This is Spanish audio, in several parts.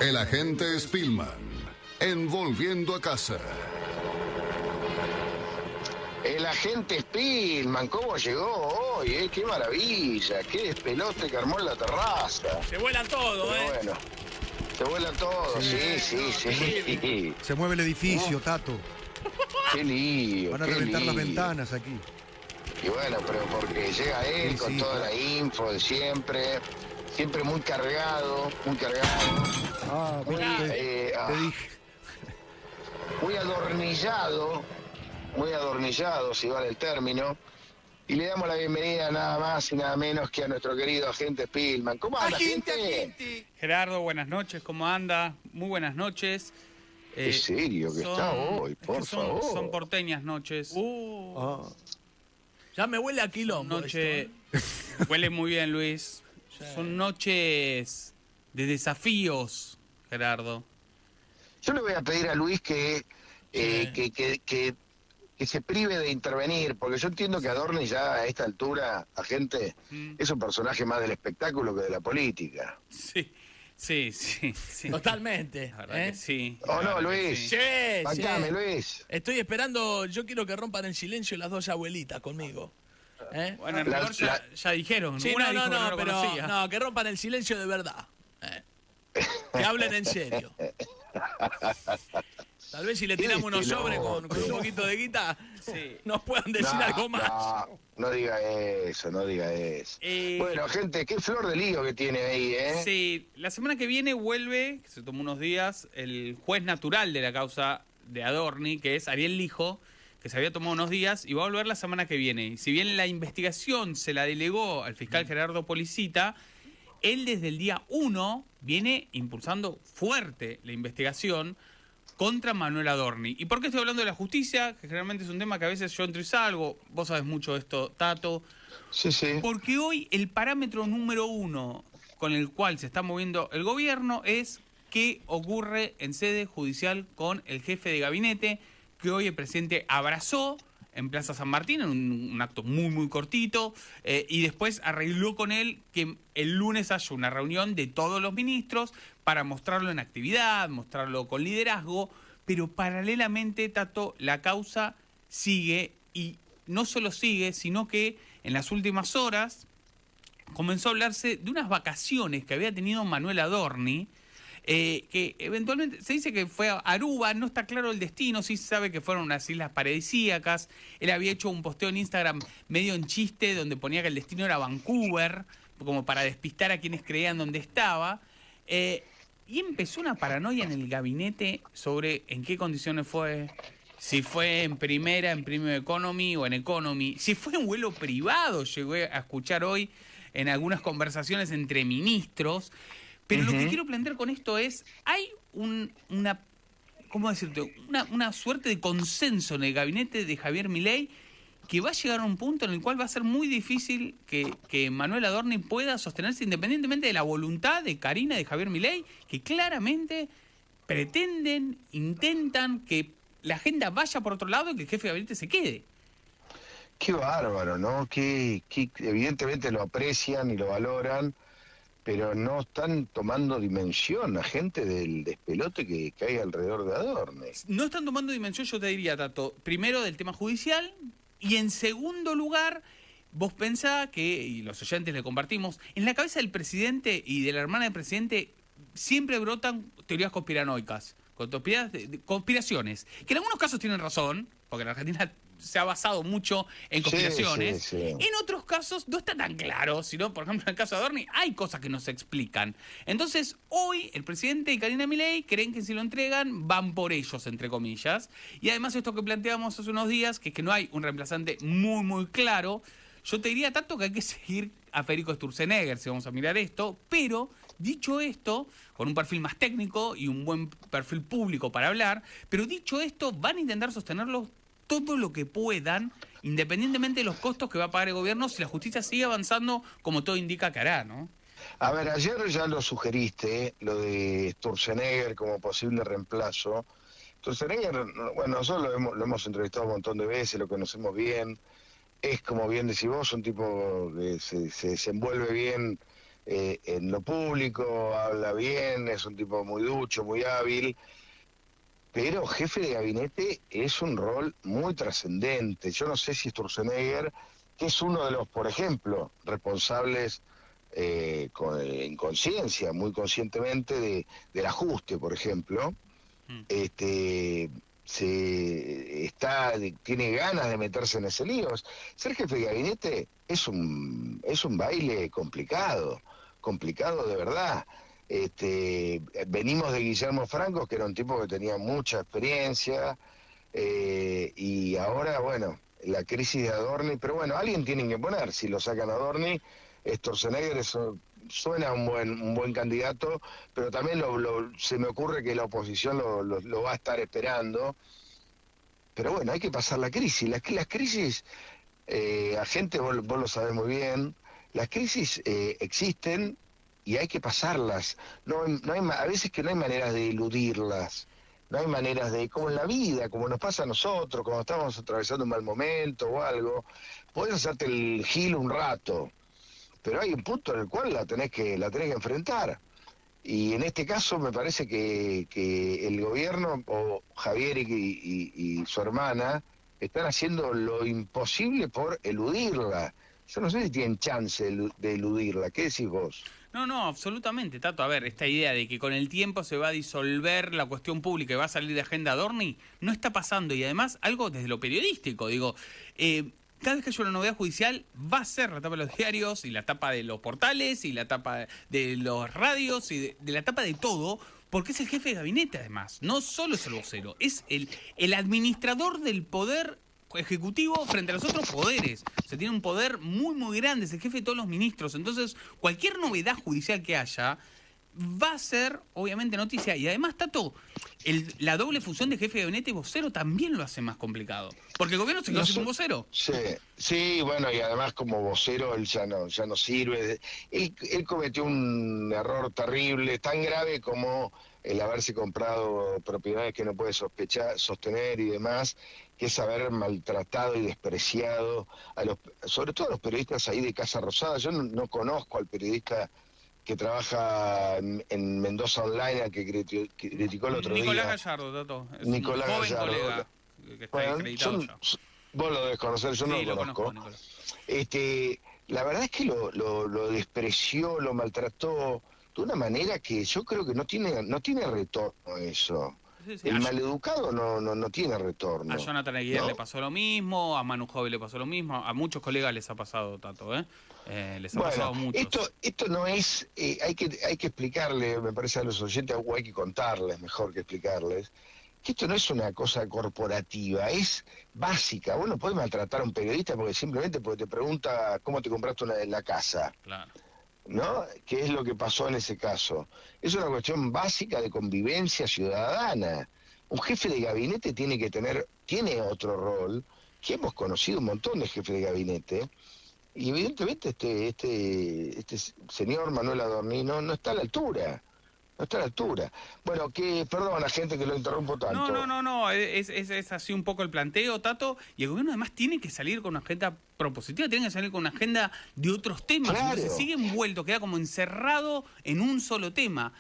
El agente Spillman, en Volviendo a Casa. El agente Spillman, ¿cómo llegó hoy? ¡Qué maravilla! ¡Qué despelote que armó en la terraza! Se vuelan todo, Pero bueno, se vuela todo, sí. Se mueve el edificio, Tato. ¡Qué lío! Van a qué reventar las lío. ventanas aquí. Y bueno, pero porque llega él con toda la info de siempre muy cargado, muy cargado. Te dije. muy adornillado, si vale el término. Y le damos la bienvenida nada más y nada menos que a nuestro querido agente Spillman. ¿Cómo anda, gente? Gerardo, buenas noches, ¿cómo anda? Muy buenas noches. ¿En serio que está hoy? Por favor. Son porteñas noches. Ya me huele a quilombo. Noche... Huele muy bien, Luis. Sí. Son noches de desafíos, Gerardo. Yo le voy a pedir a Luis que se prive de intervenir, porque yo entiendo que Adorni ya a esta altura, agente, es un personaje más del espectáculo que de la política. Sí. Totalmente. La verdad que sí. ¿O no, Luis? Sí. Bancame, Luis. Estoy esperando, yo quiero que rompan el silencio las dos abuelitas conmigo. Bueno, en rigor ya dijeron. Sí, Una dijo no, que pero conocía. no, que rompan el silencio de verdad. Que hablen en serio. Tal vez si le tiramos unos sobres con un poquito de guita, nos puedan decir algo más. No diga eso. Bueno, gente, qué flor de lío que tiene ahí, ¿eh? Sí, la semana que viene vuelve, que se tomó unos días, el juez natural de la causa de Adorni, que es Ariel Lijo, que se había tomado unos días y va a volver la semana que viene. Y si bien la investigación se la delegó al fiscal Gerardo Policita, él desde el día 1 viene impulsando fuerte la investigación contra Manuel Adorni. ¿Y por qué estoy hablando de la justicia? Que generalmente es un tema que a veces yo entro y salgo. Vos sabés mucho de esto, Tato. Sí. Porque hoy el parámetro número 1 con el cual se está moviendo el gobierno es qué ocurre en sede judicial con el jefe de gabinete, que hoy el presidente abrazó en Plaza San Martín, en un acto muy cortito, y después arregló con él que el lunes haya una reunión de todos los ministros para mostrarlo en actividad, mostrarlo con liderazgo, pero paralelamente, Tato, la causa sigue, y no solo sigue, sino que en las últimas horas comenzó a hablarse de unas vacaciones que había tenido Manuel Adorni, que eventualmente se dice que fue a Aruba, no está claro el destino, sí se sabe que fueron unas islas paradisíacas. Él había hecho un posteo en Instagram medio en chiste donde ponía que el destino era Vancouver, como para despistar a quienes creían dónde estaba, y empezó una paranoia en el gabinete sobre en qué condiciones fue, si fue en primera, en Premium Economy o en Economy, si fue en vuelo privado, llegué a escuchar hoy en algunas conversaciones entre ministros. Pero lo que quiero plantear con esto es, hay una suerte de consenso en el gabinete de Javier Milei que va a llegar a un punto en el cual va a ser muy difícil que Manuel Adorni pueda sostenerse independientemente de la voluntad de Karina y de Javier Milei, que claramente pretenden, intentan que la agenda vaya por otro lado y que el jefe de gabinete se quede. Qué bárbaro, ¿no? Que evidentemente lo aprecian y lo valoran, pero no están tomando dimensión a gente del despelote que hay alrededor de Adorni. No están tomando dimensión, yo te diría, Tato, primero del tema judicial, y en segundo lugar, vos pensás que, y los oyentes le compartimos, en la cabeza del presidente y de la hermana del presidente siempre brotan teorías conspiranoicas, conspiraciones, que en algunos casos tienen razón, porque la Argentina se ha basado mucho en conspiraciones. Sí. En otros casos no está tan claro, sino, por ejemplo, en el caso de Adorni, hay cosas que no se explican. Entonces, hoy el presidente y Karina Milei creen que si lo entregan, van por ellos, entre comillas. Y además esto que planteamos hace unos días, que es que no hay un reemplazante muy claro, yo te diría tanto que hay que seguir a Federico Sturzenegger si vamos a mirar esto, pero dicho esto, con un perfil más técnico y un buen perfil público para hablar, pero dicho esto, van a intentar sostenerlo todo lo que puedan, independientemente de los costos que va a pagar el gobierno, si la justicia sigue avanzando como todo indica que hará, ¿no? A ver, ayer ya lo sugeriste, lo de Sturzenegger como posible reemplazo. Sturzenegger, bueno, nosotros lo hemos entrevistado un montón de veces, lo conocemos bien. Es, como bien decís vos, un tipo que se desenvuelve bien en lo público, habla bien, es un tipo muy ducho, muy hábil, pero jefe de gabinete es un rol muy trascendente. Yo no sé si Sturzenegger, que es uno de los, por ejemplo, responsables en conciencia, muy conscientemente, del ajuste, por ejemplo, tiene ganas de meterse en ese lío. Ser jefe de gabinete es un baile complicado de verdad. Venimos de Guillermo Franco, que era un tipo que tenía mucha experiencia, y ahora, bueno, la crisis de Adorni, pero bueno, alguien tienen que poner. Si lo sacan a Adorni, Sturzenegger suena un buen candidato, pero también se me ocurre que la oposición lo va a estar esperando. Pero bueno, hay que pasar la crisis. Las crisis, agente, vos lo sabés muy bien, las crisis existen y hay que pasarlas. A veces que no hay maneras de eludirlas. No hay maneras de, como en la vida, como nos pasa a nosotros, cuando estamos atravesando un mal momento o algo, podés hacerte el gil un rato, pero hay un punto en el cual la tenés que enfrentar. Y en este caso me parece que el gobierno, o Javier y su hermana, están haciendo lo imposible por eludirla. Yo no sé si tienen chance de eludirla. ¿Qué decís vos? No, absolutamente, Tato. A ver, esta idea de que con el tiempo se va a disolver la cuestión pública y va a salir de agenda Adorni, no está pasando. Y además, algo desde lo periodístico, digo, cada vez que haya una novedad judicial, va a ser la tapa de los diarios y la tapa de los portales y la tapa de los radios y de la tapa de todo, porque es el jefe de gabinete además. No solo es el vocero, es el administrador del poder ejecutivo frente a los otros poderes. Se tiene un poder muy, muy grande, es el jefe de todos los ministros. Entonces, cualquier novedad judicial que haya va a ser, obviamente, noticia. Y además, Tato, la doble función de jefe de gabinete y vocero también lo hace más complicado. Porque el gobierno se quedó sin un vocero. Sí, bueno, y además como vocero él ya no sirve. Él cometió un error terrible, tan grave como el haberse comprado propiedades que no puede sostener y demás, que es haber maltratado y despreciado sobre todo a los periodistas ahí de Casa Rosada. Yo no conozco al periodista que trabaja en Mendoza Online, al que criticó el otro Nicolás día. Gallardo, Tato. Es Nicolás un joven Gallardo. colega que está acreditado ya. Vos lo debes conocer, yo no lo conozco. La verdad es que lo despreció, lo maltrató de una manera que yo creo que no tiene retorno eso. Sí. El maleducado no tiene retorno. A Jonathan Aguirre, ¿no?, le pasó lo mismo, a Manu Jovi le pasó lo mismo, a muchos colegas les ha pasado, Tato, les ha pasado a muchos. Esto no es, hay que explicarle, me parece, a los oyentes, o hay que contarles, mejor que explicarles, que esto no es una cosa corporativa, es básica. Vos no podés maltratar a un periodista simplemente porque te pregunta cómo te compraste la casa. Claro. ¿No? ¿Qué es lo que pasó en ese caso? Es una cuestión básica de convivencia ciudadana. Un jefe de gabinete tiene otro rol, que hemos conocido un montón de jefes de gabinete, y evidentemente este señor Manuel Adorni no está a la altura. No está a la altura. Bueno, perdón a la gente que lo interrumpo tanto. No, es así un poco el planteo, Tato, y el gobierno además tiene que salir con una agenda propositiva, tiene que salir con una agenda de otros temas, claro. Entonces sigue envuelto, queda como encerrado en un solo tema.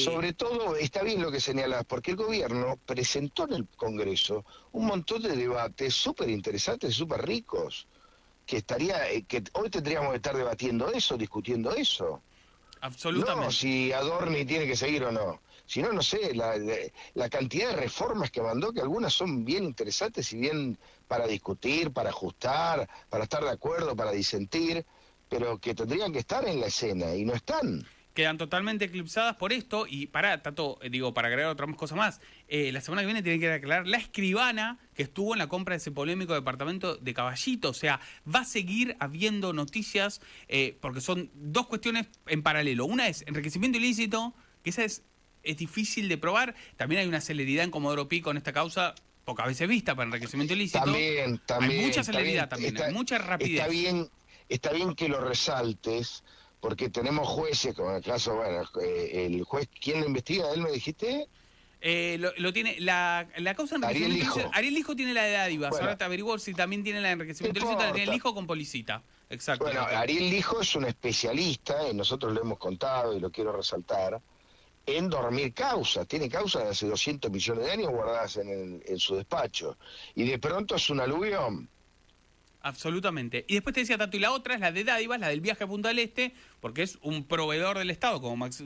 Sobre todo, está bien lo que señalás, porque el gobierno presentó en el Congreso un montón de debates súper interesantes, súper ricos, que hoy tendríamos que estar debatiendo eso, discutiendo eso. Absolutamente. No, si Adorni tiene que seguir o no. Si no, no sé, la cantidad de reformas que mandó, que algunas son bien interesantes y bien para discutir, para ajustar, para estar de acuerdo, para disentir, pero que tendrían que estar en la escena y no están. Quedan totalmente eclipsadas por esto. Y Tato, para agregar otra cosa más, la semana que viene tiene que declarar la escribana que estuvo en la compra de ese polémico departamento de Caballito. O sea, va a seguir habiendo noticias, porque son dos cuestiones en paralelo. Una es enriquecimiento ilícito, que esa es difícil de probar. También hay una celeridad en Comodoro Pi con esta causa, pocas veces vista para enriquecimiento ilícito. También. Hay mucha celeridad también, hay mucha rapidez. Está bien que lo resaltes, porque tenemos jueces, como en el caso, el juez, ¿quién lo investiga? ¿Él me dijiste? Lo tiene la causa de enriquecimiento ilícito. Ariel Lijo tiene la de dádivas. Bueno, ahora te averiguo si también tiene la de enriquecimiento ilícito. La tiene Lijo con Policita. Exacto. Bueno, Ariel Lijo es un especialista, y nosotros lo hemos contado y lo quiero resaltar, en dormir causas. Tiene causas de hace 200 millones de años guardadas en su despacho. Y de pronto es un aluvión. Absolutamente. Y después te decía, Tato, y la otra es la de dádivas, la del viaje a Punta del Este, porque es un proveedor del Estado, como Marcelo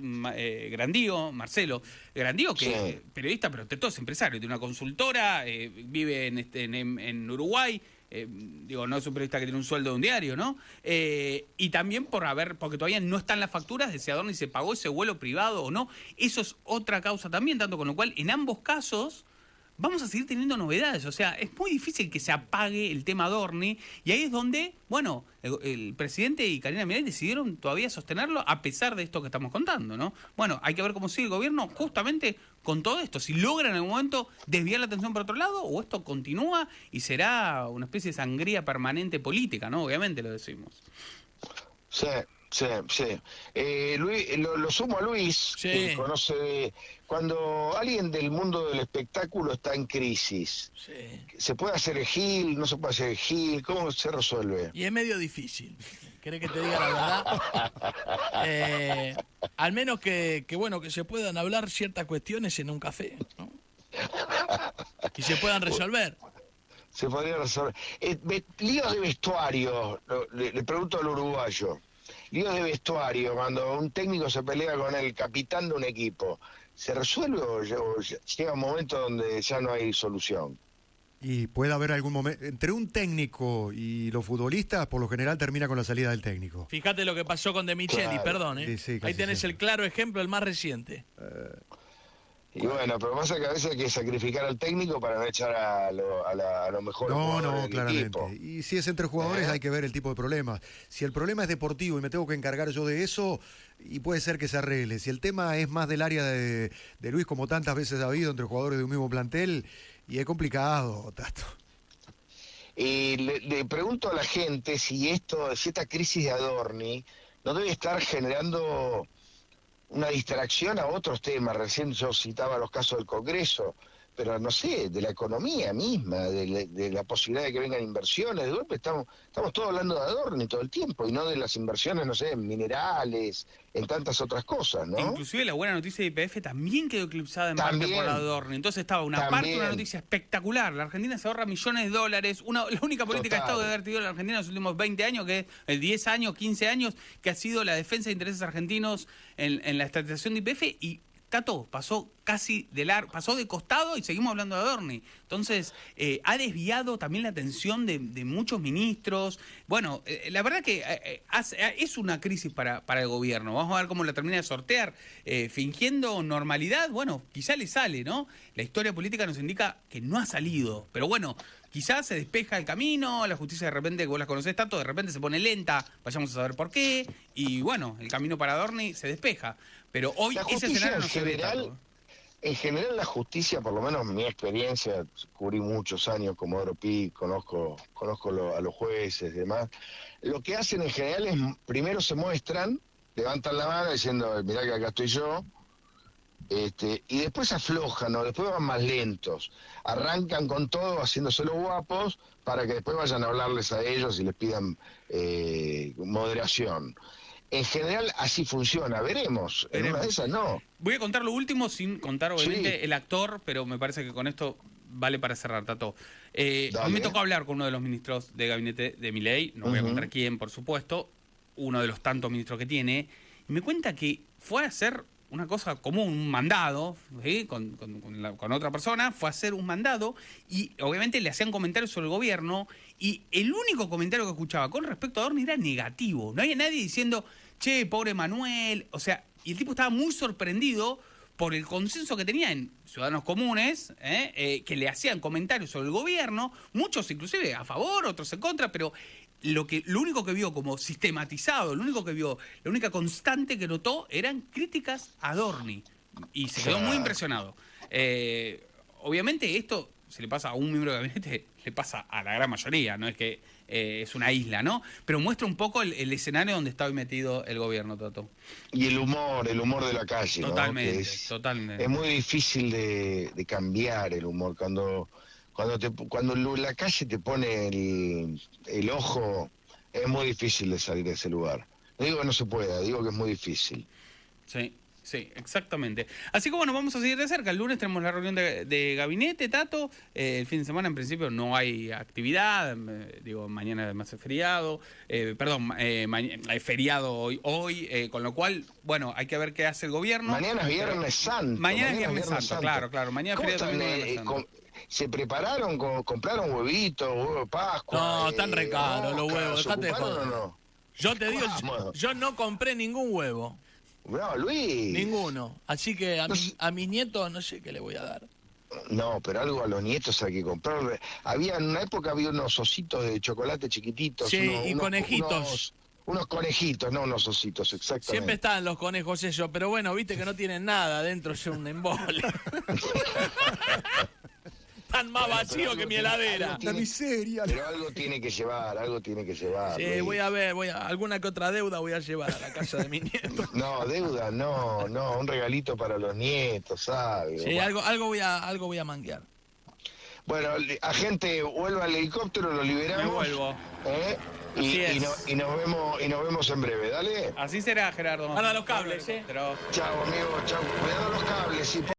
Grandío, que Sí. Periodista, pero todo es empresario, tiene una consultora, vive en Uruguay, no es un periodista que tiene un sueldo de un diario, ¿no? Y también porque todavía no están las facturas de si Adorni se pagó ese vuelo privado o no. Eso es otra causa también, tanto con lo cual, en ambos casos vamos a seguir teniendo novedades. O sea, es muy difícil que se apague el tema Adorni, y ahí es donde, bueno, el presidente y Karina Milei decidieron todavía sostenerlo a pesar de esto que estamos contando, ¿no? Bueno, hay que ver cómo sigue el gobierno justamente con todo esto, si logran en algún momento desviar la atención para otro lado, o esto continúa y será una especie de sangría permanente política, ¿no? Obviamente lo decimos. Sí. Luis, lo sumo a Luis, Sí. que conoce. Cuando alguien del mundo del espectáculo está en crisis, Sí. ¿se puede hacer el gil? ¿No se puede hacer el gil? ¿Cómo se resuelve? Y es medio difícil. ¿Querés que te diga la verdad? Al menos que se puedan hablar ciertas cuestiones en un café, ¿no? Y se puedan resolver. Se podría resolver. Líos de vestuario, le pregunto al uruguayo. Líos de vestuario, cuando un técnico se pelea con el capitán de un equipo, ¿se resuelve o llega un momento donde ya no hay solución? Y puede haber algún momento, entre un técnico y los futbolistas, por lo general termina con la salida del técnico. Fíjate lo que pasó con De Micheli, Claro. perdón, ¿eh? Sí, Ahí tenés siempre. el claro ejemplo, el más reciente. Y bueno, pero pasa que a veces hay que sacrificar al técnico para no echar a lo mejor No, del claramente. equipo. Y si es entre jugadores hay que ver el tipo de problemas. Si el problema es deportivo y me tengo que encargar yo de eso, y puede ser que se arregle. Si el tema es más del área de Luis, como tantas veces ha habido entre jugadores de un mismo plantel, y es complicado, Tato. Y le pregunto a la gente si esta crisis de Adorni no debe estar generando una distracción a otros temas. Recién yo citaba los casos del Congreso, pero no sé, de la economía misma, de la posibilidad de que vengan inversiones. De golpe estamos todos hablando de Adorni todo el tiempo y no de las inversiones, no sé, en minerales, en tantas otras cosas, ¿no? Inclusive la buena noticia de YPF también quedó eclipsada en parte También. por Adorni. Entonces estaba una parte, una noticia espectacular. La Argentina se ahorra millones de dólares. La única política de Estado que debe haber tenido la Argentina en los últimos 20 años, que es el 10 años, 15 años, que ha sido la defensa de intereses argentinos en la estatización de YPF, y Tato pasó pasó de costado y seguimos hablando de Adorni. Entonces, ha desviado también la atención de muchos ministros. Bueno, la verdad que es una crisis para el gobierno. Vamos a ver cómo la termina de sortear. Fingiendo normalidad, bueno, quizá le sale, ¿no? La historia política nos indica que no ha salido. Pero bueno, quizás se despeja el camino, la justicia de repente, que vos la conocés, Tato, de repente se pone lenta, vayamos a saber por qué. Y bueno, el camino para Adorni se despeja. Pero hoy ese escenario no se ve, Tato. En general la justicia, por lo menos mi experiencia, cubrí muchos años como Pi, conozco a los jueces y demás, lo que hacen en general es, primero se muestran, levantan la mano diciendo, mirá que acá estoy yo, y después aflojan, ¿no? Después van más lentos, arrancan con todo haciéndose los guapos para que después vayan a hablarles a ellos y les pidan moderación. En general así funciona, veremos. En una de esas no. Voy a contar lo último sin contar obviamente el actor, pero me parece que con esto vale para cerrar, Tato. Hoy me tocó hablar con uno de los ministros de gabinete de Milei, no voy a contar quién, por supuesto, uno de los tantos ministros que tiene, y me cuenta que fue a hacer una cosa común, un mandado, ¿sí? con otra persona, fue a hacer un mandado y obviamente le hacían comentarios sobre el gobierno, y el único comentario que escuchaba con respecto a Adorni era negativo. No había nadie diciendo, che, pobre Manuel, o sea, y el tipo estaba muy sorprendido por el consenso que tenía en ciudadanos comunes, que le hacían comentarios sobre el gobierno, muchos inclusive a favor, otros en contra, pero lo único que vio como sistematizado, la única constante que notó eran críticas a Adorni, y se quedó muy impresionado. Obviamente esto se le pasa a un miembro de gabinete, le pasa a la gran mayoría, no es que es una isla, ¿no? Pero muestra un poco el escenario donde está hoy metido el gobierno, Toto. Y el humor de la calle, ¿no? Totalmente, Que es, totalmente. es muy difícil de cambiar el humor. Cuando la calle te pone el ojo, es muy difícil de salir de ese lugar. No digo que no se pueda, digo que es muy difícil. Sí. Sí, exactamente. Así que bueno, vamos a seguir de cerca. El lunes tenemos la reunión de gabinete, Tato. El fin de semana en principio no hay actividad. Digo, mañana además es feriado. Hay feriado hoy, con lo cual, bueno, hay que ver qué hace el gobierno. Mañana es Viernes Santo. Mañana es Viernes Santo, claro. Mañana es feriado también Viernes Santo. ¿Se prepararon, compraron huevitos, huevo de Pascua? No, están re caros los huevos, dejate de joder. No? Yo te digo, yo no compré ningún huevo. No, Luis. Ninguno. Así que a mis nietos no sé qué le voy a dar. No, pero algo a los nietos hay que comprar. En una época había unos ositos de chocolate chiquititos. Sí, y conejitos. Unos conejitos, no unos ositos, exactamente. Siempre están los conejos ellos, pero bueno, viste que no tienen nada, adentro es un embole. Están más vacíos que mi heladera. La miseria. Pero algo tiene que llevar. Sí, Luis. voy a ver, alguna que otra deuda voy a llevar a la casa de mi nieto. No, deuda, no, un regalito para los nietos, ¿sabes? Sí, Bueno. algo voy a manguear. Bueno, agente, vuelva al helicóptero, lo liberamos. Me vuelvo. Y nos vemos en breve, dale. Así será, Gerardo. Guarda los cables, Pero... Chao, amigo, chao. Cuidado los cables, sí.